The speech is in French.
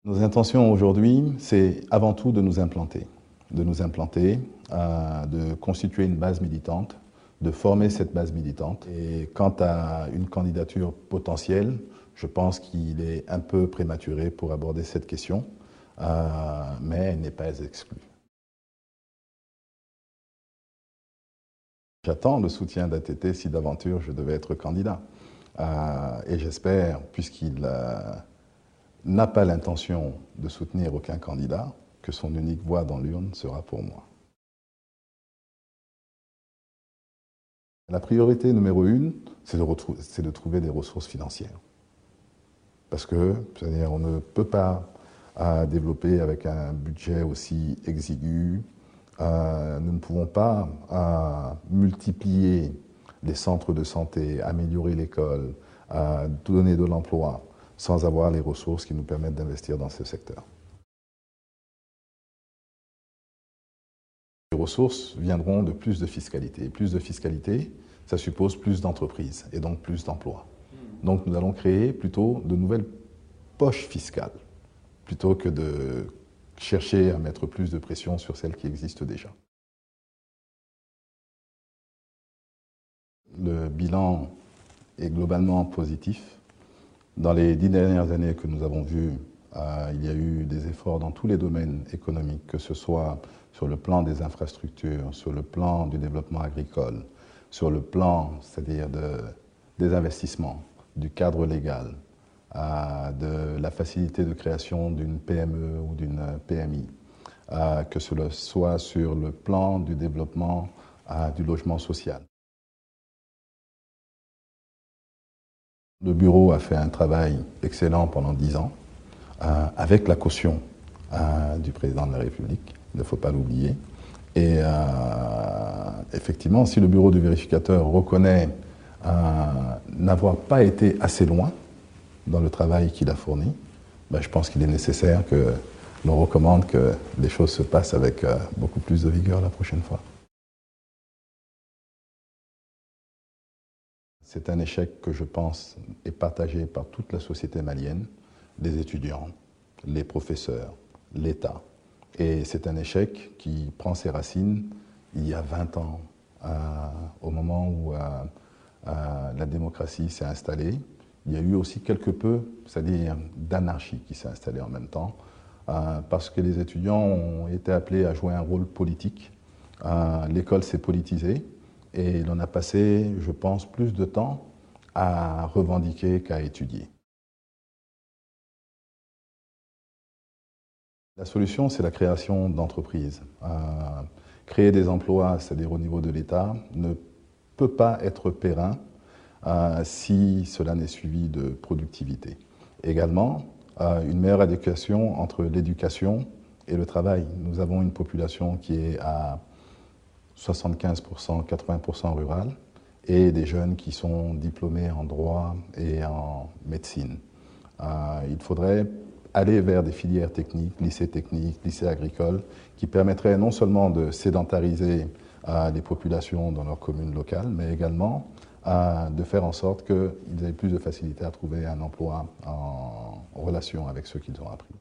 Nos intentions aujourd'hui, c'est avant tout de nous implanter, de constituer une base militante, de former cette base militante. Et quant à une candidature potentielle, je pense qu'il est un peu prématuré pour aborder cette question, mais elle n'est pas exclue. J'attends le soutien d'ATT si d'aventure je devais être candidat. Et j'espère, puisqu'il n'a pas l'intention de soutenir aucun candidat, que son unique voix dans l'urne sera pour moi. La priorité numéro une, c'est de trouver des ressources financières. Parce que, c'est-à-dire, on ne peut pas développer avec un budget aussi exigu. Nous ne pouvons pas multiplier les centres de santé, améliorer l'école, donner de l'emploi, sans avoir les ressources qui nous permettent d'investir dans ce secteur. Les ressources viendront de plus de fiscalité. Et plus de fiscalité, ça suppose plus d'entreprises et donc plus d'emplois. Donc nous allons créer plutôt de nouvelles poches fiscales, plutôt que de chercher à mettre plus de pression sur celles qui existent déjà. Le bilan est globalement positif. Dans les 10 dernières années que nous avons vues, il y a eu des efforts dans tous les domaines économiques, que ce soit sur le plan des infrastructures, sur le plan du développement agricole, sur le plan, c'est-à-dire des investissements, du cadre légal, de la facilité de création d'une PME ou d'une PMI, que ce soit sur le plan du développement du logement social. Le bureau a fait un travail excellent pendant 10 ans, avec la caution du président de la République, il ne faut pas l'oublier. Et effectivement, si le bureau du vérificateur reconnaît n'avoir pas été assez loin dans le travail qu'il a fourni, ben, je pense qu'il est nécessaire que l'on recommande que les choses se passent avec beaucoup plus de vigueur la prochaine fois. C'est un échec que je pense est partagé par toute la société malienne, les étudiants, les professeurs, l'État. Et c'est un échec qui prend ses racines il y a 20 ans, au moment où la démocratie s'est installée. Il y a eu aussi quelque peu, c'est-à-dire d'anarchie qui s'est installée en même temps, parce que les étudiants ont été appelés à jouer un rôle politique. L'école s'est politisée. Et l'on a passé, je pense, plus de temps à revendiquer qu'à étudier. La solution, c'est la création d'entreprises. Créer des emplois, c'est-à-dire au niveau de l'État, ne peut pas être périn si cela n'est suivi de productivité. Également, une meilleure adéquation entre l'éducation et le travail. Nous avons une population qui est à 75%, 80% rural, et des jeunes qui sont diplômés en droit et en médecine. Il faudrait aller vers des filières techniques, lycées agricoles, qui permettraient non seulement de sédentariser les populations dans leurs communes locales, mais également de faire en sorte qu'ils aient plus de facilité à trouver un emploi en relation avec ceux qu'ils ont appris.